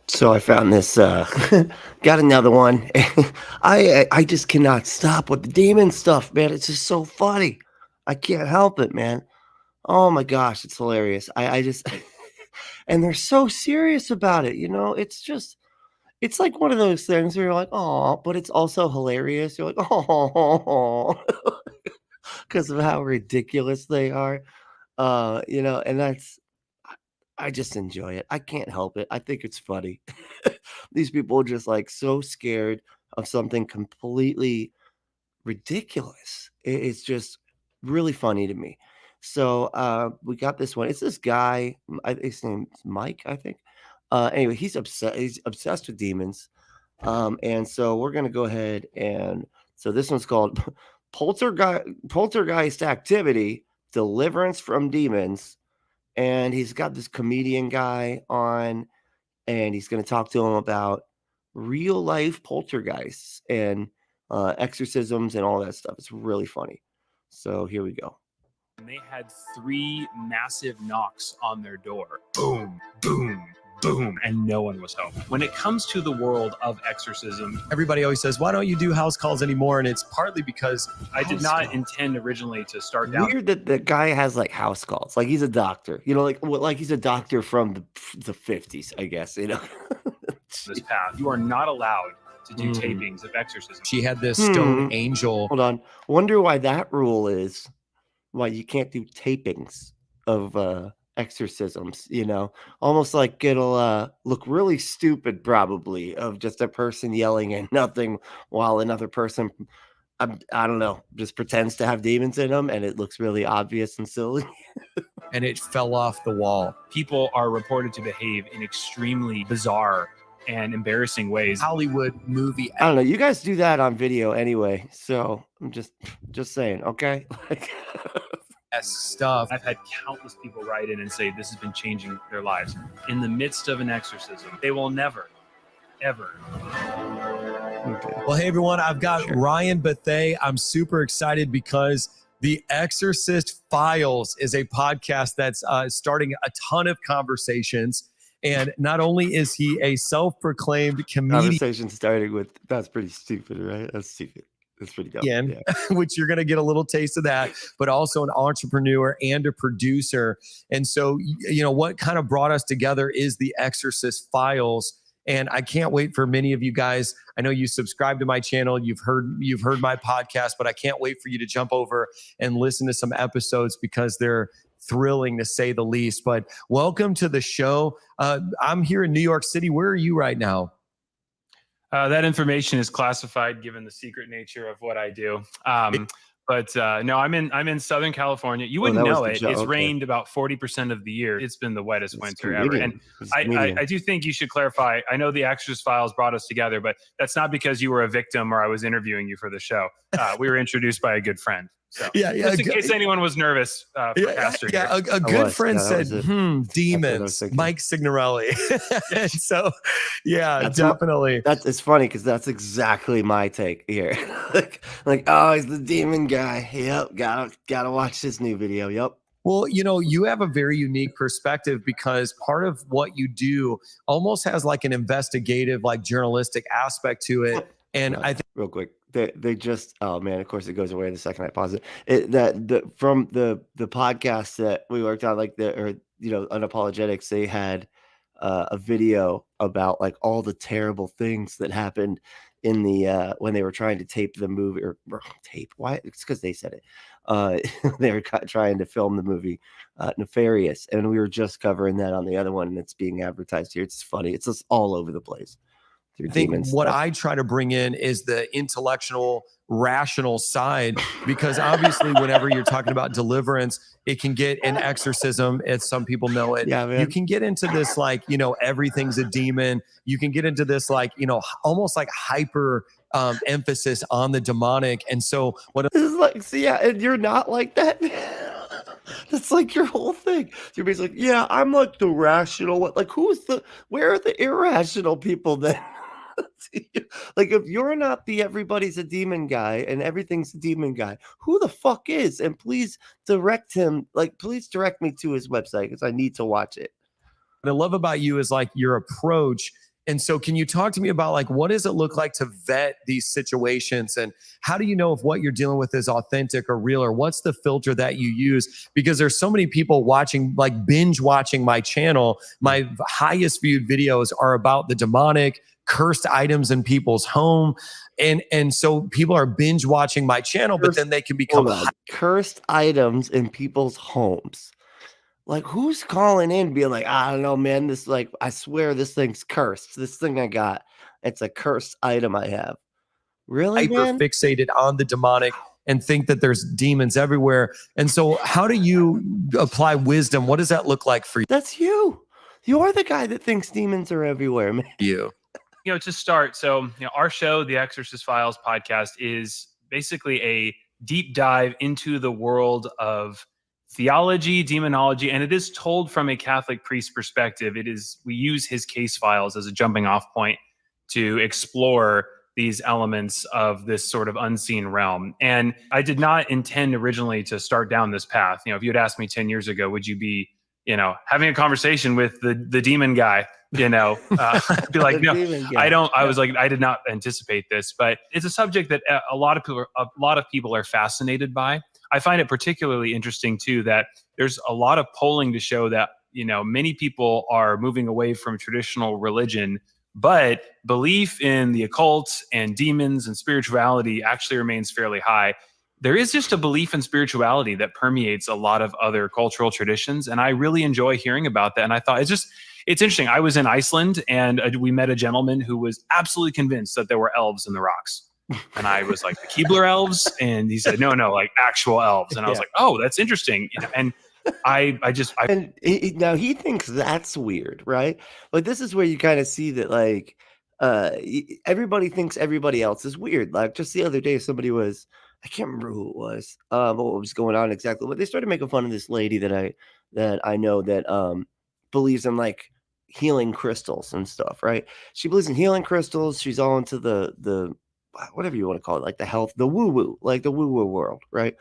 So I found this, got another one. I just cannot stop with the demon stuff, man. It's just so funny. I can't help it, man. Oh my gosh, it's hilarious. I just and they're so serious about it, you know? It's like one of those things where you're like, "Oh," but it's also hilarious. You're like, "Oh," because of how ridiculous they are. And I I just enjoy it. I can't help it. I think it's funny. These people are just like so scared of something completely ridiculous. It's just really funny to me. So we got this one. It's this guy. His name's Mike, I think. Anyway, he's obsessed. He's obsessed with demons. And so we're gonna go ahead and so this one's called Poltergeist Activity: Deliverance from Demons. And he's got this comedian guy on, and he's going to talk to him about real life poltergeists and exorcisms and all that stuff. It's really funny. So here we go. And they had 3 massive knocks on their door. Boom, boom, boom, and no one was home. When it comes to the world of exorcism, everybody always says, why don't you do house calls anymore? And it's partly because I did not intend originally to start down. Weird that the guy has like house calls. Like he's a doctor, you know, like he's a doctor from the 50s, I guess, you know. This path. You are not allowed to do tapings of exorcism. She had this stone angel. Hold on. Wonder why that rule is. Why you can't do tapings of exorcisms, you know? Almost like it'll look really stupid probably of just a person yelling at nothing while another person I don't know, just pretends to have demons in them, and it looks really obvious and silly. And it fell off the wall. People are reported to behave in extremely bizarre and embarrassing ways. Hollywood movie. I don't know. You guys do that on video anyway, so I'm just saying, okay? Stuff. I've had countless people write in and say this has been changing their lives. In the midst of an exorcism, they will never, ever. Okay. Well, hey, everyone, I've got Ryan Bethea. I'm super excited because The Exorcist Files is a podcast that's starting a ton of conversations. And not only is he a self-proclaimed comedian. Conversation starting with, that's pretty stupid, right? That's stupid. That's pretty dumb. Yeah. Which you're going to get a little taste of that, but also an entrepreneur and a producer. And so, you know, what kind of brought us together is The Exorcist Files. And I can't wait for many of you guys. I know you subscribe to my channel. You've heard my podcast, but I can't wait for you to jump over and listen to some episodes because they're thrilling to say the least. But welcome to the show. I'm here in New York City. Where are you right now? That information is classified given the secret nature of what I do. But no, I'm in Southern California. You wouldn't know it. It's rained about 40% of the year. It's been the wettest winter ever. And I do think you should clarify. I know The Exorcist Files brought us together, but that's not because you were a victim or I was interviewing you for the show. We were introduced by a good friend. So, just in case anyone was nervous for Pastor. A good friend said, demons, Mike Signorelli. And so, definitely. It's funny because that's exactly my take here. like, oh, he's the demon guy. Yep, gotta watch this new video. Yep. Well, you know, you have a very unique perspective because part of what you do almost has like an investigative, like journalistic aspect to it. And I think real quick, they just, oh man, of course it goes away the second I pause it. From the podcast that we worked on, like Unapologetics, they had a video about like all the terrible things that happened in the when they were trying to tape the movie or tape. Why? It's because they said it. They were trying to film the movie Nefarious, and we were just covering that on the other one, and it's being advertised here. It's funny. It's just all over the place. I think what I try to bring in is the intellectual, rational side, because obviously whenever you're talking about deliverance, it can get an exorcism, as some people know it. Yeah, man. You can get into this, like, you know, everything's a demon. You can get into this, like, you know, almost like hyper emphasis on the demonic. And so what is like, see, yeah, and you're not like that. That's like your whole thing. You're basically like, yeah, I'm like the rational one. Like, where are the irrational people then? Like, if you're not the everybody's a demon guy and everything's a demon guy, who the fuck is? And please direct him, like, please direct me to his website because I need to watch it. What I love about you is like your approach And so can you talk to me about like, what does it look like to vet these situations? And how do you know if what you're dealing with is authentic or real, or what's the filter that you use? Because there's so many people watching, like binge watching my channel. My highest viewed videos are about the demonic, cursed items in people's home. And so people are binge watching my channel, but then they can become cursed items in people's homes. Like, who's calling in being like, I don't know, man, this, like, I swear this thing's cursed. This thing I got, it's a cursed item I have. Really, man? Fixated on the demonic and think that there's demons everywhere. And so how do you apply wisdom? What does that look like for you? That's you. You're the guy that thinks demons are everywhere, man. You know, to start, so, our show, the Exorcist Files podcast, is basically a deep dive into the world of theology, demonology, and it is told from a Catholic priest perspective. We use his case files as a jumping off point to explore these elements of this sort of unseen realm. And I did not intend originally to start down this path. If you had asked me 10 years ago, would you be, having a conversation with the demon guy, I'd be like, no, I don't. I was like, I did not anticipate this, but it's a subject that a lot of people are fascinated by. I find it particularly interesting too that there's a lot of polling to show that many people are moving away from traditional religion, but belief in the occult and demons and spirituality actually remains fairly high. There is just a belief in spirituality that permeates a lot of other cultural traditions, and I really enjoy hearing about that. And I thought it's interesting. I was in Iceland, and we met a gentleman who was absolutely convinced that there were elves in the rocks. And I was like, the Keebler elves? And he said, no, like actual elves. And I was like, oh, that's interesting. And now he thinks that's weird, right? Like, this is where you kind of see that, like, everybody thinks everybody else is weird. Like, just the other day, I can't remember who it was, what was going on exactly, but they started making fun of this lady that I know that believes in, like, healing crystals and stuff, right? She believes in healing crystals. She's all into the whatever you want to call it, like the health, the woo-woo, like the woo-woo world, right?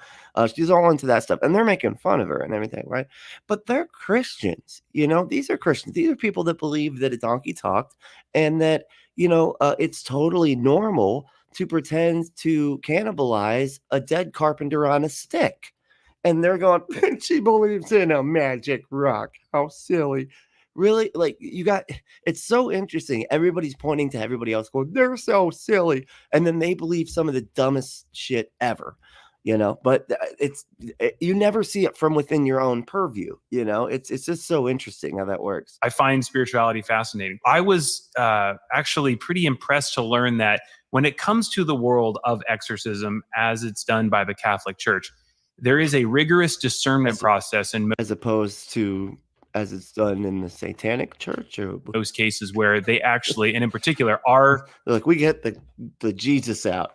She's all into that stuff, and they're making fun of her and everything, right? But they're Christians, these are Christians. These are people that believe that a donkey talked, and that, it's totally normal to pretend to cannibalize a dead carpenter on a stick. And they're going, she believes in a magic rock. How silly. Really, like, it's so interesting. Everybody's pointing to everybody else going, they're so silly. And then they believe some of the dumbest shit ever, but you never see it from within your own purview. It's just so interesting how that works. I find spirituality fascinating. I was actually pretty impressed to learn that when it comes to the world of exorcism, as it's done by the Catholic Church, there is a rigorous discernment process, as opposed to as it's done in the Satanic Church, or those cases where they actually, and in particular, are like, we get the Jesus out,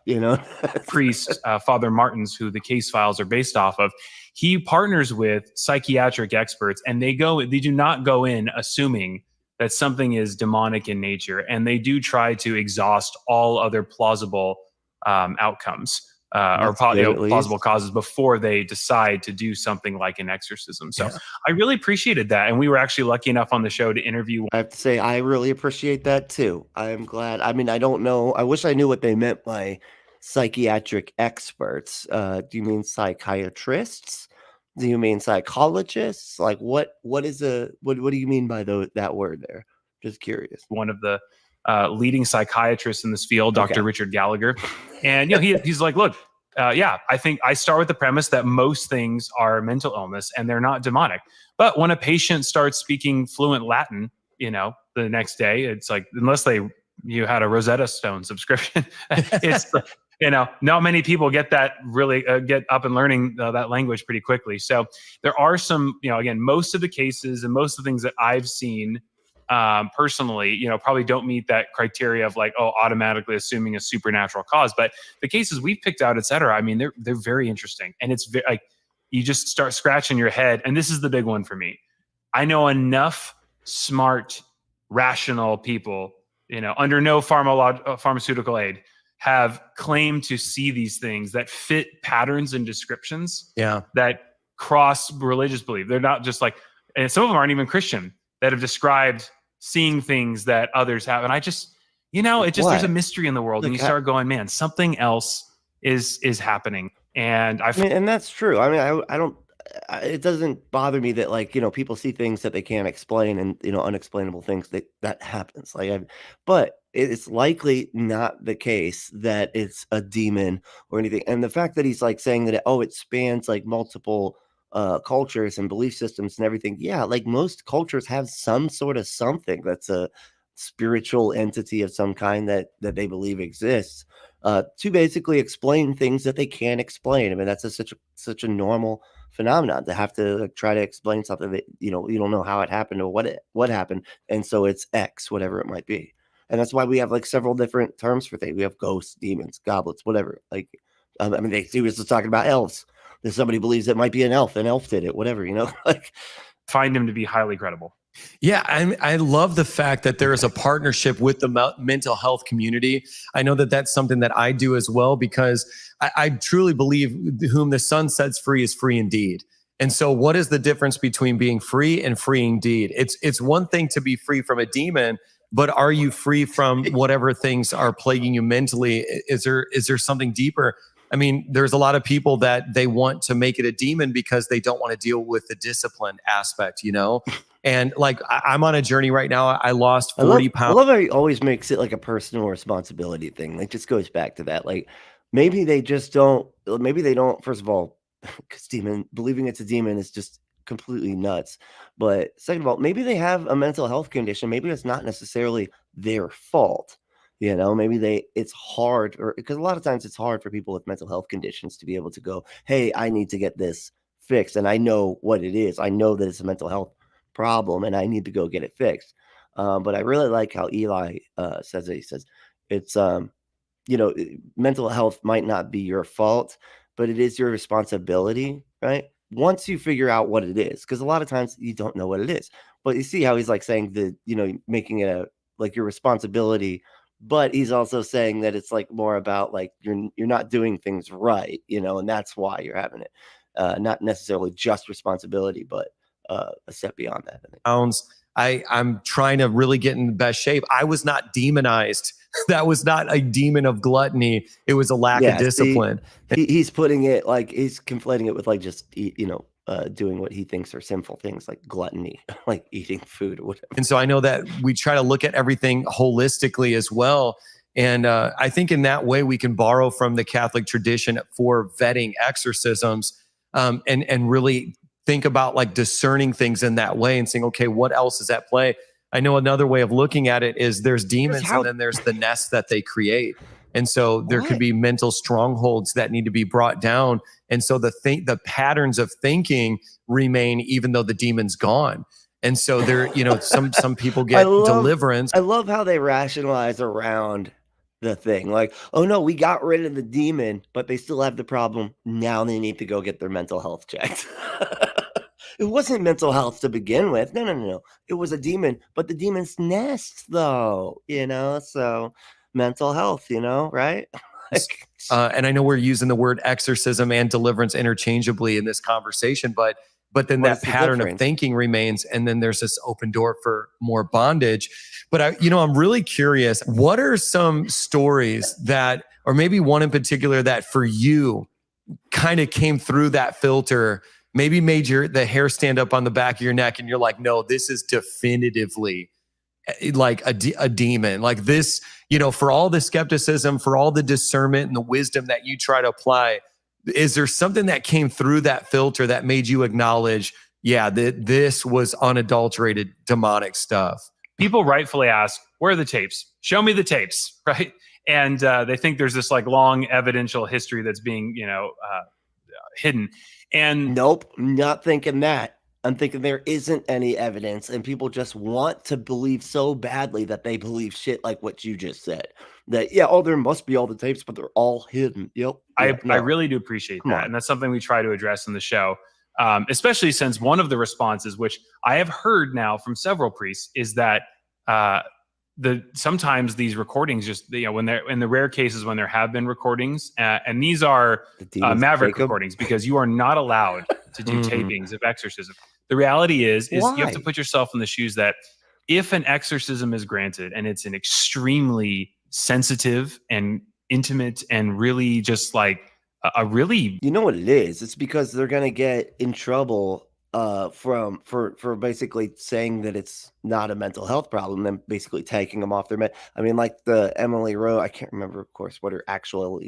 priest, Father Martins, who the case files are based off of. He partners with psychiatric experts, and they do not go in assuming that something is demonic in nature, and they do try to exhaust all other plausible outcomes. Or plausible causes before they decide to do something like an exorcism. So I really appreciated that. And we were actually lucky enough on the show to interview. I have to say, I really appreciate that too. I'm glad. I mean, I don't know. I wish I knew what they meant by psychiatric experts. Do you mean psychiatrists? Do you mean psychologists? Like, what do you mean by that word there? Just curious. One of the leading psychiatrists in this field, Dr. Richard Gallagher. And he's like, look, I think I start with the premise that most things are mental illness and they're not demonic. But when a patient starts speaking fluent Latin, the next day, it's like, unless you had a Rosetta Stone subscription, it's not many people get that really get up and learning that language pretty quickly. So there are some, again, most of the cases and most of the things that I've seen personally, probably don't meet that criteria of like, automatically assuming a supernatural cause. But the cases we've picked out, et cetera, I mean, they're very interesting. And it's like, you just start scratching your head. And this is the big one for me. I know enough smart, rational people, under no pharmaceutical aid, have claimed to see these things that fit patterns and descriptions that cross religious belief. They're not just like, and some of them aren't even Christian, that have described seeing things that others have. And I just, there's a mystery in the world. And you start going, man, something else is happening. And I mean, and that's true. I mean, I don't, it doesn't bother me that, like, people see things that they can't explain, and, unexplainable things that happens. Like, but it's likely not the case that it's a demon or anything. And the fact that he's like saying that, it spans like multiple cultures and belief systems and everything. Yeah. Like, most cultures have some sort of something that's a spiritual entity of some kind that they believe exists, to basically explain things that they can't explain. I mean, that's such a normal phenomenon, to have to try to explain something that you don't know how it happened or what happened, and so it's X, whatever it might be. And that's why we have like several different terms for things. We have ghosts, demons, goblets, whatever. Like, I mean, they was just talking about elves. If somebody believes it might be an elf did it, whatever, like, find him to be highly credible. Yeah, I love the fact that there is a partnership with the mental health community. I know that that's something that I do as well, because I truly believe whom the Son sets free is free indeed. And so what is the difference between being free and free indeed? It's one thing to be free from a demon, but are you free from whatever things are plaguing you mentally? Is there something deeper? I mean, there's a lot of people that they want to make it a demon because they don't want to deal with the discipline aspect, And like, I'm on a journey right now. I lost 40 pounds. I love how he always makes it like a personal responsibility thing. Like, just goes back to that. Like, maybe they don't, first of all, because believing it's a demon is just completely nuts. But second of all, maybe they have a mental health condition. Maybe it's not necessarily their fault. Maybe it's hard, or because a lot of times it's hard for people with mental health conditions to be able to go, hey, I need to get this fixed. And I know what it is. I know that it's a mental health problem and I need to go get it fixed. But I really like how Eli says it. He says it's, mental health might not be your fault, but it is your responsibility, right? Once you figure out what it is, because a lot of times you don't know what it is. But you see how he's like saying making it like your responsibility. But he's also saying that it's like more about like you're not doing things right, and that's why you're having it. Not necessarily just responsibility, but a step beyond that. I'm trying to really get in the best shape. I was not demonized. That was not a demon of gluttony. It was a lack of discipline. He's putting it like he's conflating it with like just doing what he thinks are sinful things like gluttony, like eating food or whatever. And so I know that we try to look at everything holistically as well. And I think in that way we can borrow from the Catholic tradition for vetting exorcisms, and really think about like discerning things in that way and saying, okay, what else is at play? I know another way of looking at it is there's demons and then there's the nests that they create. And so there could be mental strongholds that need to be brought down. And so the patterns of thinking remain even though the demon's gone. And so there, some people get deliverance. I love how they rationalize around the thing. Like, oh no, we got rid of the demon, but they still have the problem. Now they need to go get their mental health checked. It wasn't mental health to begin with. No. It was a demon, but the demon's nest though, so mental health, right? And I know we're using the word exorcism and deliverance interchangeably in this conversation, but then that pattern of thinking remains. And then there's this open door for more bondage. But I'm really curious, what are some stories that, or maybe one in particular that for you kind of came through that filter, maybe made the hair stand up on the back of your neck and you're like, no, this is definitively like a demon. Like this, for all the skepticism, for all the discernment and the wisdom that you try to apply, is there something that came through that filter that made you acknowledge, that this was unadulterated demonic stuff? People rightfully ask, where are the tapes? Show me the tapes, right? And they think there's this like long evidential history that's being, hidden. And nope, not thinking that. I'm thinking there isn't any evidence and people just want to believe so badly that they believe shit like what you just said. That, there must be all the tapes, but they're all hidden. Yep. I really do appreciate that. And that's something we try to address in the show, especially since one of the responses, which I have heard now from several priests, is that sometimes these recordings just, when they're in the rare cases when there have been recordings, and these are maverick recordings because you are not allowed to do tapings of exorcism. The reality is you have to put yourself in the shoes that if an exorcism is granted and it's an extremely sensitive and intimate and really just like a really, you know what it is? It's because they're gonna get in trouble for basically saying that it's not a mental health problem, then basically taking them off their med. I mean, like the Emily Rose, I can't remember, of course, what her actual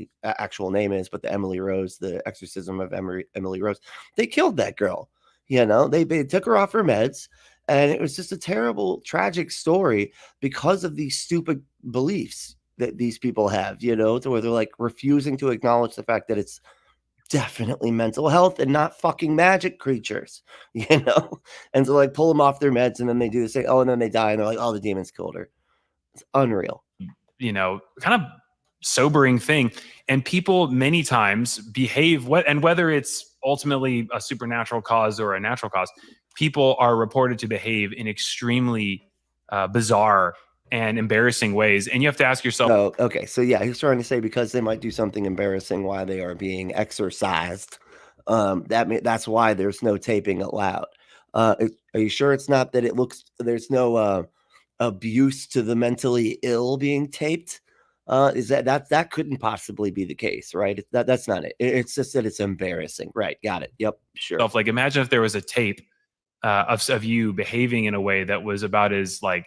name is, but the Emily Rose, the exorcism of Emily Rose, they killed that girl. You know, they took her off her meds, and it was just a terrible, tragic story because of these stupid beliefs that these people have, you know, to where they're like refusing to acknowledge the fact that it's definitely mental health and not fucking magic creatures, you know? And so like pull them off their meds, and then they do the same. Oh, and then they die, and they're like, oh, the demons killed her. It's unreal. You know, kind of sobering thing. And people many times behave and whether it's ultimately a supernatural cause or a natural cause, people are reported to behave in extremely bizarre and embarrassing ways. And you have to ask yourself, oh, okay. So yeah, he's trying to say because they might do something embarrassing while they are being exorcised, that's why there's no taping allowed. Are you sure it's not that there's no abuse to the mentally ill being taped? Is that couldn't possibly be the case, right? That's not it. It's just that it's embarrassing, right? Got it. Yep, sure. Like imagine if there was a tape of you behaving in a way that was about as like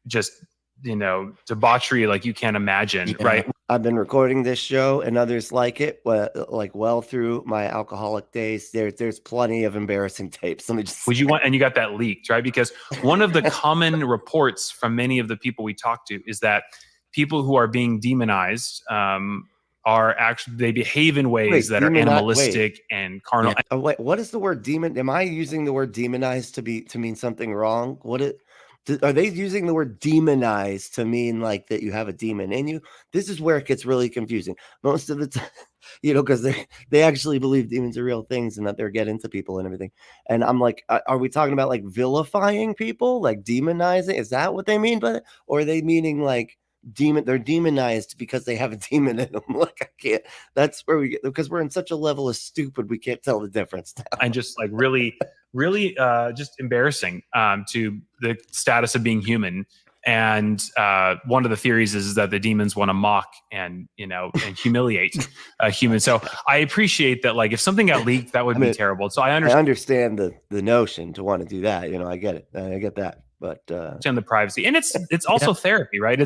just, you know, debauchery like you can't imagine, yeah. Right? I've been recording this show and others like it, well through my alcoholic days. There's plenty of embarrassing tapes. Let me just and you got that leaked, right? Because one of the common reports from many of the people we talk to is that people who are being demonized are actually, they behave in ways that are animalistic and carnal. Yeah. Wait, what is the word demon? Am I using the word demonized to mean something wrong? Are they using the word demonized to mean like that you have a demon in you? This is where it gets really confusing. Most of the time, you know, because they actually believe demons are real things and that they're getting to people and everything. And I'm like, are we talking about like vilifying people, like demonizing? Is that what they mean by it? Or are they meaning like they're demonized because they have a demon in them? Like, I can't. That's where we get, because we're in such a level of stupid, we can't tell the difference now. And just like really just embarrassing to the status of being human. And one of the theories is that the demons want to mock and, you know, and humiliate humans. So I appreciate that. Like if something got leaked, that would be terrible. So I understand the notion to want to do that. You know, I get it. I get that. But understand the privacy, and it's also therapy, right?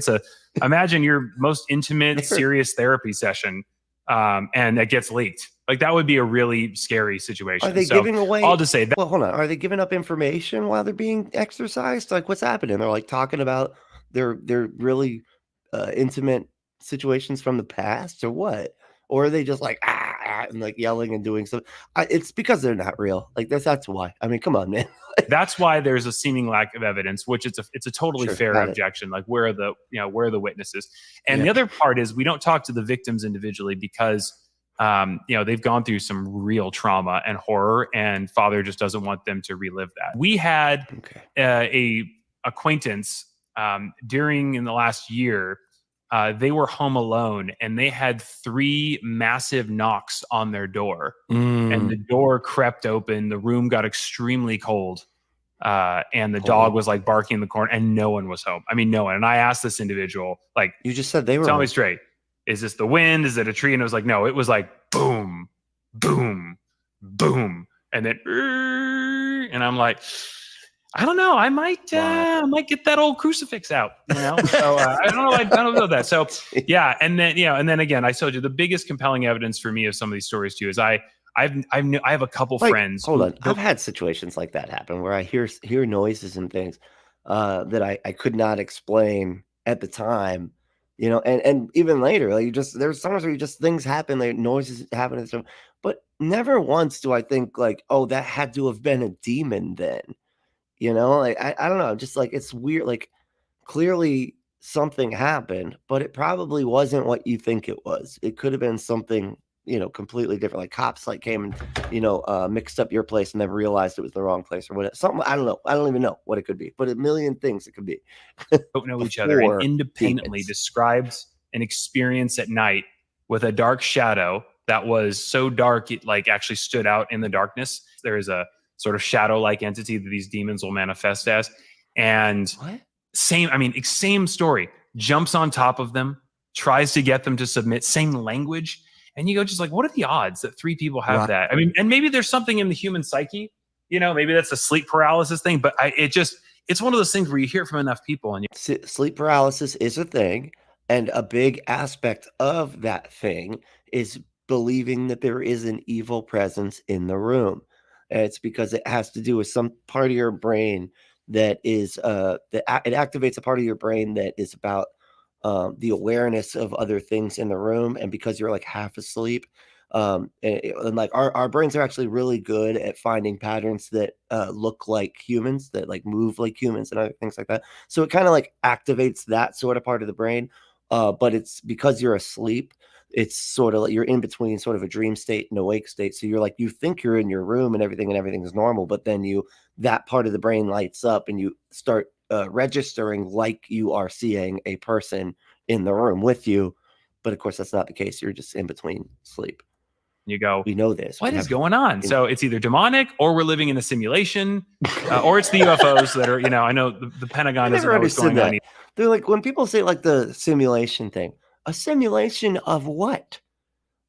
Imagine your most intimate, serious therapy session, and that gets leaked. Like that would be a really scary situation. Are they giving away? I'll just say that. Well, hold on. Are they giving up information while they're being exercised? Like what's happening? They're like talking about their really intimate situations from the past, or what? Or are they just like and like yelling and doing something? It's because they're not real. Like that's why. I mean, come on, man. That's why there's a seeming lack of evidence, which it's a totally fair objection. Like where are the witnesses? And the other part is we don't talk to the victims individually because they've gone through some real trauma and horror, and Father just doesn't want them to relive that. We had a acquaintance in the last year. They were home alone, and they had 3 massive knocks on their door, and the door crept open. The room got extremely cold, and the dog was like barking in the corner, and no one was home. I mean, no one. And I asked this individual, like, you just said they were. Tell me straight. Is this the wind? Is it a tree? And it was like, no, it was like boom, boom, boom, and then, and I'm like, I don't know. I might get that old crucifix out, you know? So I don't know that. So yeah. And then again, I told you the biggest compelling evidence for me of some of these stories too, is I have a couple friends. Hold on. I've had situations like that happen where I hear noises and things that I could not explain at the time, you know, and even later, like there's times where things happen, like noises happen and stuff, but never once do I think like, oh, that had to have been a demon then. You know, like I don't know, just like it's weird. Like clearly something happened, but it probably wasn't what you think it was. It could have been something, you know, completely different. Like cops like came and, you know, mixed up your place and then realized it was the wrong place or whatever. Something, I don't know. I don't even know what it could be, but a million things it could be. Don't know each other and independently described an experience at night with a dark shadow that was so dark it like actually stood out in the darkness. There is a sort of shadow-like entity that these demons will manifest as. And What? Same story. Jumps on top of them, tries to get them to submit, same language. And you go just like, what are the odds that 3 people have that? I mean, and maybe there's something in the human psyche, maybe that's a sleep paralysis thing, but it's one of those things where you hear it from enough people. And sleep paralysis is a thing. And a big aspect of that thing is believing that there is an evil presence in the room. And it's because it has to do with some part of your brain that is, it activates a part of your brain that is about the awareness of other things in the room. And because you're like half asleep, and like our brains are actually really good at finding patterns that look like humans, that like move like humans and other things like that. So it kind of like activates that sort of part of the brain. But it's because you're asleep, it's sort of like you're in between sort of a dream state and awake state. So you're like, you think you're in your room and everything is normal, but then that part of the brain lights up and you start registering like you are seeing a person in the room with you. But of course, that's not the case. You're just in between sleep. You go, we know this. What is going on? So it's either demonic or we're living in a simulation or it's the UFOs that are, I know the Pentagon doesn't know what's going on. They're like, when people say like the simulation thing, a simulation of what?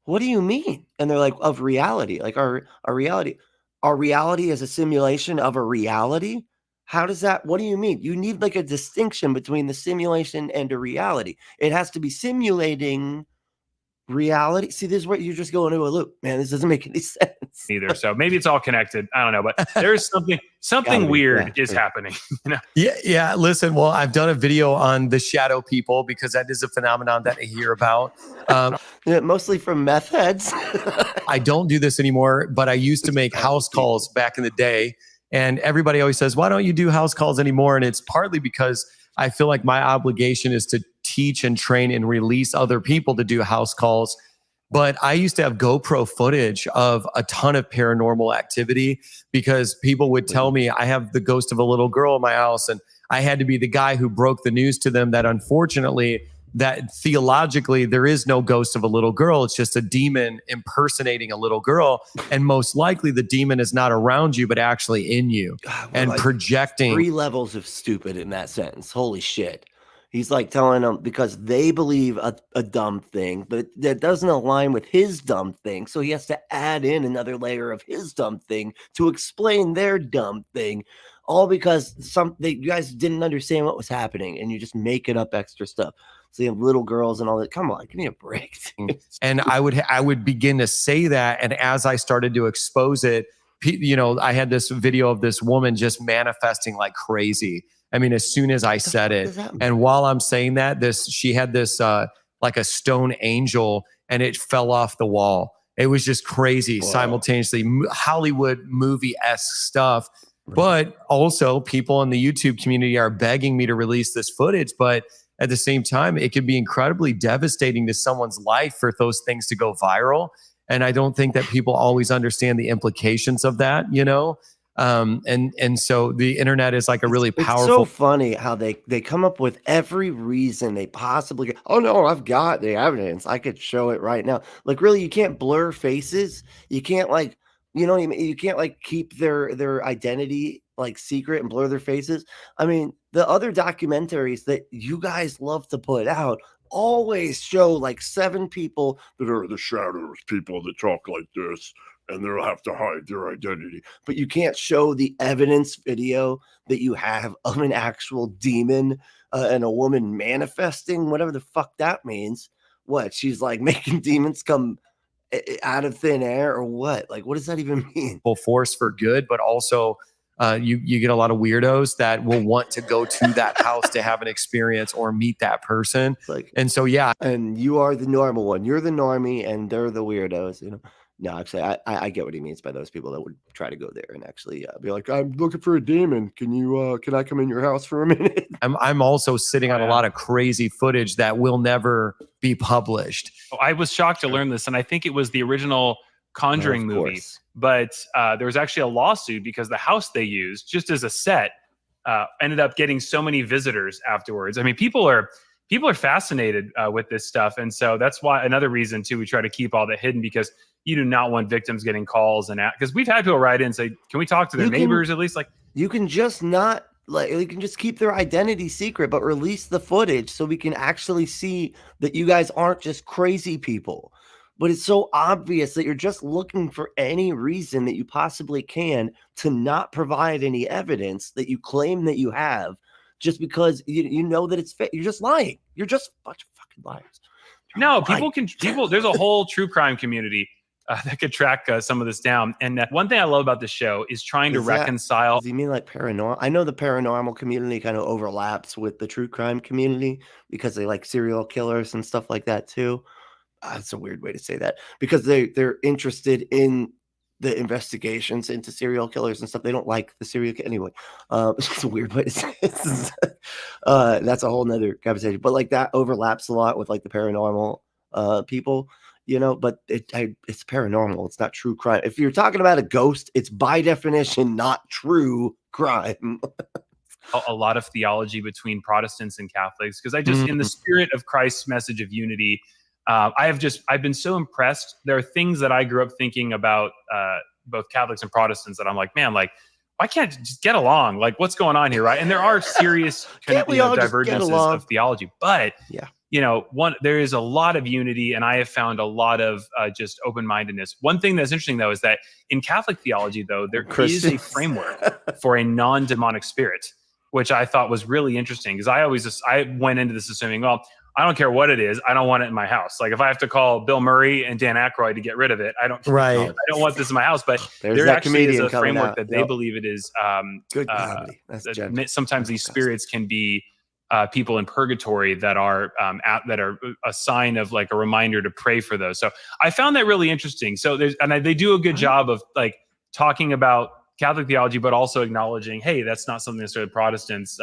What do you mean? And they're like, of reality, like our reality is a simulation of a reality. How does that, what do you mean? You need like a distinction between the simulation and a reality. It has to be simulating reality. See, this is where you just go into a loop, man. This doesn't make any sense either. So maybe it's all connected. I don't know, but there's something weird is happening. Yeah. Listen, well, I've done a video on the shadow people because that is a phenomenon that I hear about. Mostly from meth heads. I don't do this anymore, but I used to make house calls back in the day. And everybody always says, why don't you do house calls anymore? And it's partly because I feel like my obligation is to teach and train and release other people to do house calls. But I used to have GoPro footage of a ton of paranormal activity because people would tell me I have the ghost of a little girl in my house. And I had to be the guy who broke the news to them that unfortunately, that theologically, there is no ghost of a little girl. It's just a demon impersonating a little girl. And most likely the demon is not around you, but actually in you and like projecting. 3 levels of stupid in that sentence. Holy shit. He's like telling them because they believe a dumb thing, but that doesn't align with his dumb thing. So he has to add in another layer of his dumb thing to explain their dumb thing, all because you guys didn't understand what was happening and you just making up extra stuff. So you have little girls and all that. Come on, give me a break. And I would begin to say that. And as I started to expose it, I had this video of this woman just manifesting like crazy. I mean, as soon as I said it, and while I'm saying that, she had this like a stone angel, and it fell off the wall. It was just crazy. Whoa. Simultaneously, Hollywood movie-esque stuff. Right. But also, people in the YouTube community are begging me to release this footage. But at the same time, it can be incredibly devastating to someone's life for those things to go viral. And I don't think that people always understand the implications of that, and so the internet is like a really powerful. It's so funny how they come up with every reason they possibly get. Oh no, I've got the evidence. I could show it right now. Like really, you can't blur faces. You can't like, you can't like keep their identity like secret and blur their faces. I mean, the other documentaries that you guys love to put out always show like 7 people that are the shadows, people that talk like this. And they'll have to hide their identity. But you can't show the evidence video that you have of an actual demon and a woman manifesting, whatever the fuck that means. What? She's like making demons come out of thin air or what? Like, what does that even mean? Force for good, but also you get a lot of weirdos that will want to go to that house to have an experience or meet that person. And so, yeah. And you are the normal one. You're the normie and they're the weirdos, No, actually, I get what he means by those people that would try to go there and actually be like, I'm looking for a demon. Can I come in your house for a minute? I'm also sitting on a lot of crazy footage that will never be published. I was shocked to learn this, and I think it was the original Conjuring movie. But there was actually a lawsuit because the house they used, just as a set, ended up getting so many visitors afterwards. I mean, people are fascinated with this stuff, and so that's why another reason too we try to keep all that hidden because you do not want victims getting calls and because we've had people write in and say, can we talk to their neighbors at least? Like you can just not like you can just keep their identity secret, but release the footage so we can actually see that you guys aren't just crazy people. But it's so obvious that you're just looking for any reason that you possibly can to not provide any evidence that you claim that you have, just because you know that it's fake. You're just lying. You're just a bunch of fucking liars. No, people. There's a whole true crime community that could track some of this down. And one thing I love about the show is trying to reconcile. Do you mean like paranormal? I know the paranormal community kind of overlaps with the true crime community because they like serial killers and stuff like that too. That's a weird way to say that, because they're interested in the investigations into serial killers and stuff. They don't like the serial anyway. It's a weird way to say it. That's a whole nother conversation. But like that overlaps a lot with like the paranormal people, you know. But it's paranormal. It's not true crime. If you're talking about a ghost, it's by definition not true crime. A lot of theology between Protestants and Catholics, because I just, in the spirit of Christ's message of unity, I've been so impressed. There are things that I grew up thinking about both Catholics and Protestants that I'm like, man, like, why can't you just get along? Like, what's going on here, right? And there are serious divergences of theology, but there is a lot of unity, and I have found a lot of just open-mindedness. One thing that's interesting, though, is that in Catholic theology, though, there is a framework for a non-demonic spirit, which I thought was really interesting, because I went into this assuming, well, I don't care what it is. I don't want it in my house. Like if I have to call Bill Murray and Dan Aykroyd to get rid of it, I don't want this in my house. But there actually is a framework that they believe it is. Good comedy. Sometimes these spirits can be people in purgatory that are a sign of like a reminder to pray for those. So I found that really interesting. So they do a good job of like talking about Catholic theology, but also acknowledging, hey, that's not something necessarily Protestants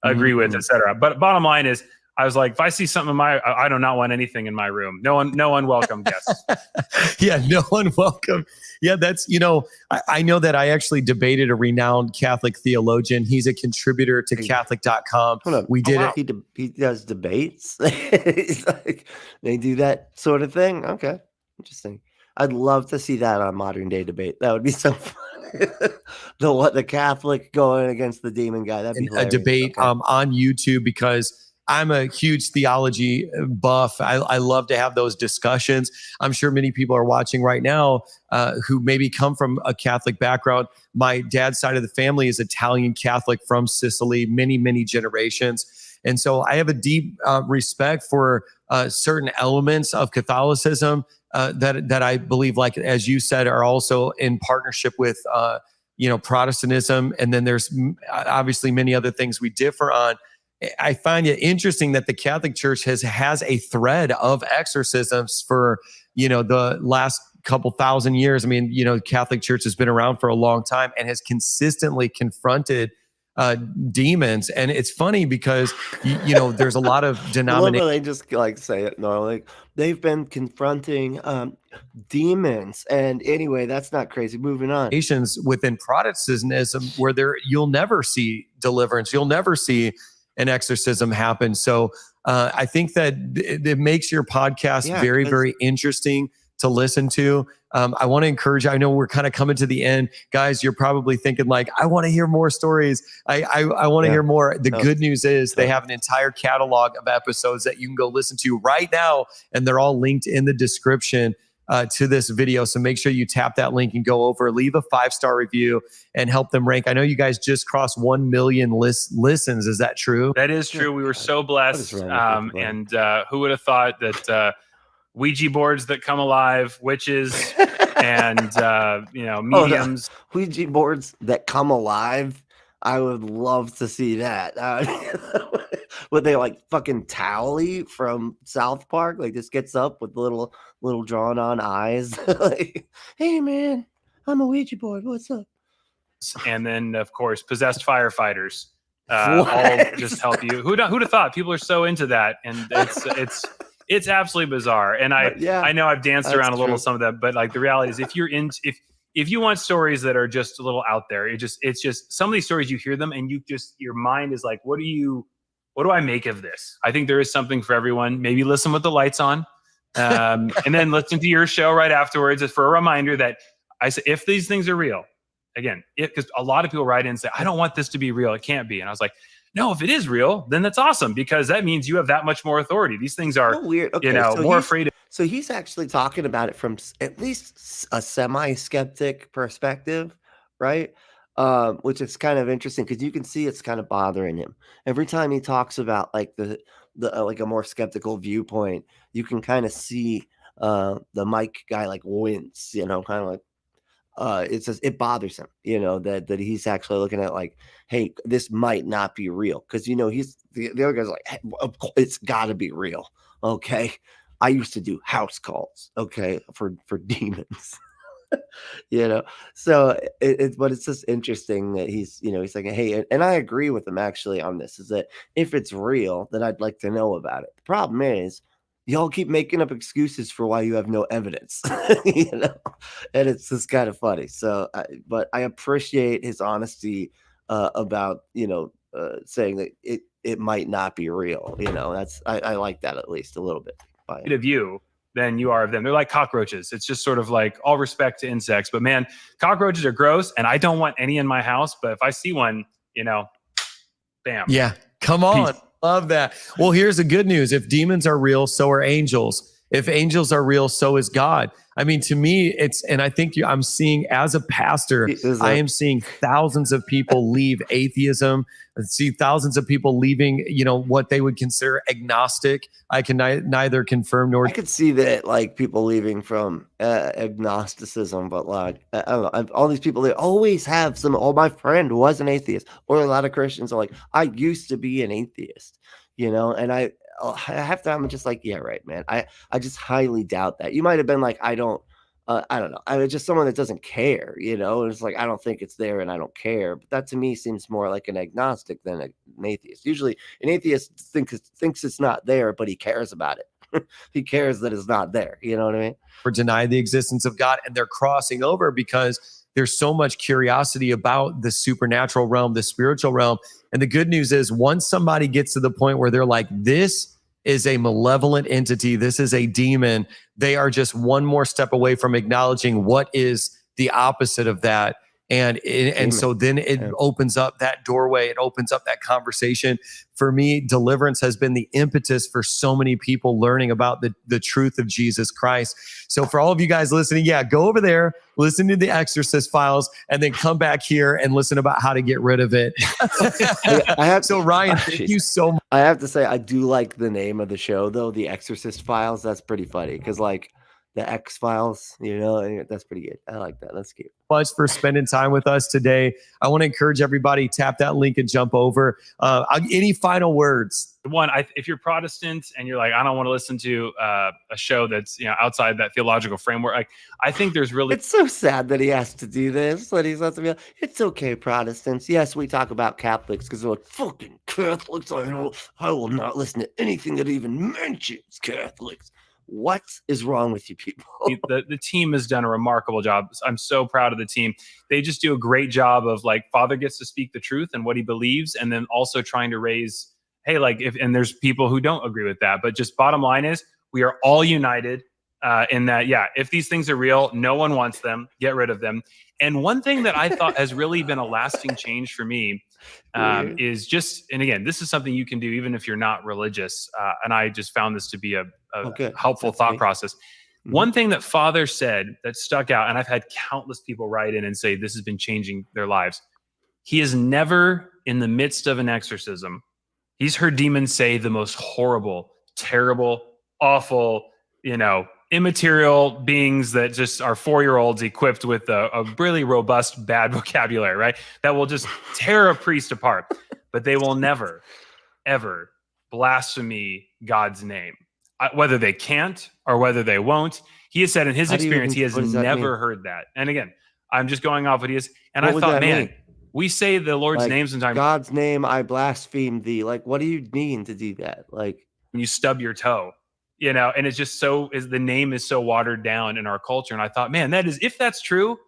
agree with, etc. But bottom line is, I was like, if I see something I do not want anything in my room. No one welcome guests. Yeah, no one welcome. Yeah, that's, I know that I actually debated a renowned Catholic theologian. He's a contributor to Catholic.com. We did it. He does debates. He's like, they do that sort of thing. Okay, interesting. I'd love to see that on Modern Day Debate. That would be so fun. the Catholic going against the demon guy. That'd be hilarious. A debate on YouTube, because I'm a huge theology buff. I love to have those discussions. I'm sure many people are watching right now who maybe come from a Catholic background. My dad's side of the family is Italian Catholic from Sicily, many, many generations. And so I have a deep respect for certain elements of Catholicism that I believe, like, as you said, are also in partnership with, Protestantism. And then there's obviously many other things we differ on. I find it interesting that the Catholic Church has a thread of exorcisms for, the last couple thousand years. I mean, Catholic Church has been around for a long time and has consistently confronted demons. And it's funny because, there's a lot of denominations. They just like say it normally. They've been confronting demons. And anyway, that's not crazy. Moving on. Within Protestantism, where you'll never see deliverance. You'll never see an exorcism happen. So I think that it makes your podcast very, very interesting to listen to. I want to encourage you. I know we're kind of coming to the end. Guys, you're probably thinking like, I want to hear more stories. I want to hear more. The good news is they have an entire catalog of episodes that you can go listen to right now, and they're all linked in the description to this video. So make sure you tap that link and go over, leave a 5-star review and help them rank. I know you guys just crossed 1 million listens. Is that true? That is true. We were so blessed. And who would have thought that Ouija boards that come alive, witches, and mediums. Ouija boards that come alive. I would love to see that. Would they like fucking Towley from South Park? Like just gets up with little drawn on eyes. Like, hey man, I'm a Ouija board. What's up? And then of course, possessed firefighters all just help you. Who'd have thought? People are so into that, and it's absolutely bizarre. And I know I've danced around a little some of that, but like the reality is, if you want stories that are just a little out there, it's just some of these stories, you hear them and your mind is like, what do I make of this? I think there is something for everyone. Maybe listen with the lights on, and then listen to your show right afterwards, for a reminder that I say, if these things are real, again, because a lot of people write in and say, I don't want this to be real. It can't be. And I was like, no, if it is real, then that's awesome, because that means you have that much more authority. These things are, weird. Okay, so more afraid of. So he's actually talking about it from at least a semi-skeptic perspective, right? Which is kind of interesting because you can see it's kind of bothering him. Every time he talks about like the like a more skeptical viewpoint, you can kind of see the Mike guy like wince, kind of like it's just, it bothers him, that he's actually looking at like, hey, this might not be real, because he's the other guy's like, hey, it's got to be real, okay? I used to do house calls, okay, for demons. So but it's just interesting that he's like, hey, and I agree with him actually on this, is that if it's real, then I'd like to know about it. The problem is y'all keep making up excuses for why you have no evidence, and it's just kind of funny. So but I appreciate his honesty about saying that it might not be real. That's I like that at least a little bit. Of you than you are of them. They're like cockroaches. It's just sort of like, all respect to insects, but man, cockroaches are gross, and I don't want any in my house. But if I see one, bam. Yeah, come on. Peace. Love that. Well, here's the good news. If demons are real, so are angels. If angels are real, so is God. I mean, to me, and I think I'm seeing, as a pastor, I am seeing thousands of people leave atheism. I see thousands of people leaving, what they would consider agnostic. I can neither confirm nor. I could see that, like, people leaving from agnosticism, but like, I don't know. All these people, they always have oh, my friend was an atheist, or a lot of Christians are like, I used to be an atheist, and half the time I'm just like, yeah, right, man. I just highly doubt that. You might have been like, I don't know. I was just someone that doesn't care, and it's like, I don't think it's there and I don't care. But that to me seems more like an agnostic than an atheist. Usually an atheist thinks it's not there, but he cares about it. He cares that it's not there. You know what I mean? Or deny the existence of God, and they're crossing over because there's so much curiosity about the supernatural realm, the spiritual realm. And the good news is, once somebody gets to the point where they're like, this is a malevolent entity, this is a demon, they are just one more step away from acknowledging what is the opposite of that. And so then it opens up that doorway. It opens up that conversation. For me, deliverance has been the impetus for so many people learning about the truth of Jesus Christ. So for all of you guys listening, go over there, listen to the Exorcist files, and then come back here and listen about how to get rid of it. So Ryan, thank you so much. I have to say, I do like the name of the show, though, the Exorcist Files. That's pretty funny, because like, the X-Files, that's pretty good. I like that. That's cute. Much for spending time with us today. I want to encourage everybody, tap that link and jump over. Any final words? One, if you're Protestant and you're like, I don't want to listen to a show that's outside that theological framework, like, I think there's really. It's so sad that he has to do this. That he's has to be like, it's okay, Protestants. Yes, we talk about Catholics because they're like, fucking Catholics. I will not listen to anything that even mentions Catholics. What is wrong with you people? The team has done a remarkable job. I'm so proud of the team. They just do a great job of, like, Father gets to speak the truth and what he believes, and then also trying to raise, hey, like, and there's people who don't agree with that, but just bottom line is, we are all united in that, if these things are real, no one wants them, get rid of them. And one thing that I thought has really been a lasting change for me is just, and again, this is something you can do even if you're not religious. And I just found this to be a helpful thought process. Mm-hmm. One thing that Father said that stuck out, and I've had countless people write in and say this has been changing their lives. He is never in the midst of an exorcism. He's heard demons say the most horrible, terrible, awful, immaterial beings that just are 4-year-olds equipped with a really robust, bad vocabulary, right? That will just tear a priest apart, but they will never, ever blaspheme God's name, whether they can't or whether they won't. He has said in his experience, he has never heard that. And again, I'm just going off what he is. And I thought, man, we say the Lord's name sometimes. God's name, I blaspheme thee. Like, what do you mean to do that? Like, when you stub your toe. And it's just the name is so watered down in our culture. And I thought, man, if that's true,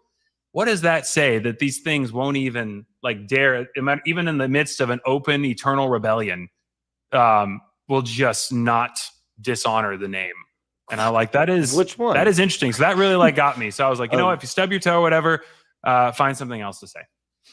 what does that say? That these things won't even dare, even in the midst of an open, eternal rebellion, will just not dishonor the name. And I like, that is, which one? That is interesting. So that really got me. So I was like, if you stub your toe or whatever, find something else to say.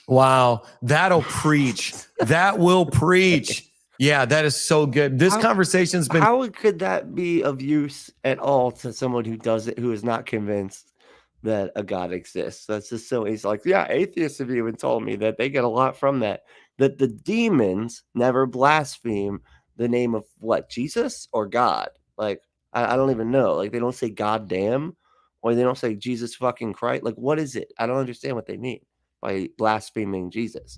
Wow, that'll preach. That will preach. Yeah, that is so good. This conversation's been. How could that be of use at all to someone who does it, who is not convinced that a God exists? That's just so. He's like, yeah, atheists have even told me that they get a lot from that. That the demons never blaspheme the name of what, Jesus or God? Like, I don't even know. Like, they don't say God damn, or they don't say Jesus fucking Christ. Like, what is it? I don't understand what they mean by blaspheming Jesus.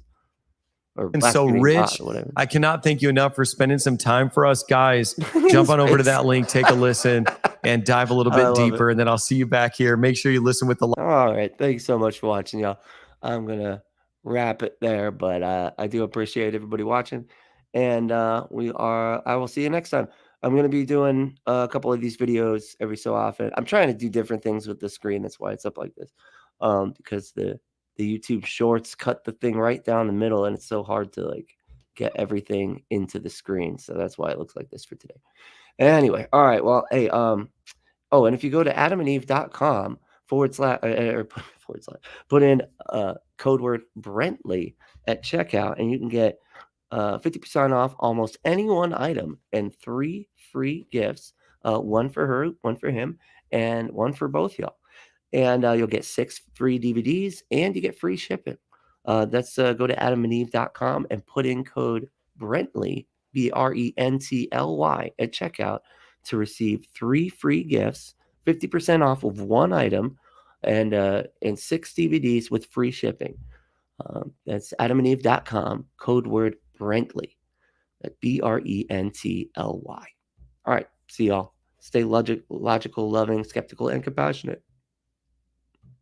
And so, Rich, I cannot thank you enough for spending some time for us, guys. Jump on over to that link, take a listen, and dive a little bit deeper. And then I'll see you back here. Make sure you listen with the. All right. Thanks so much for watching, y'all. I'm going to wrap it there, but I do appreciate everybody watching. And I will see you next time. I'm going to be doing a couple of these videos every so often. I'm trying to do different things with the screen. That's why it's up like this. Because the YouTube shorts cut the thing right down the middle, and it's so hard to like get everything into the screen. So that's why it looks like this for today. Anyway, all right. Well, hey, and if you go to adamandeve.com put in code word Brentley at checkout, and you can get 50% off almost any one item and 3 free gifts, one for her, one for him, and one for both y'all. And you'll get 6 free DVDs, and you get free shipping. That's go to adamandeve.com and put in code Brentley, Brently, at checkout to receive 3 free gifts, 50% off of one item, and 6 DVDs with free shipping. That's adamandeve.com, code word Brentley, at Brently. All right, see y'all. Stay logical, loving, skeptical, and compassionate.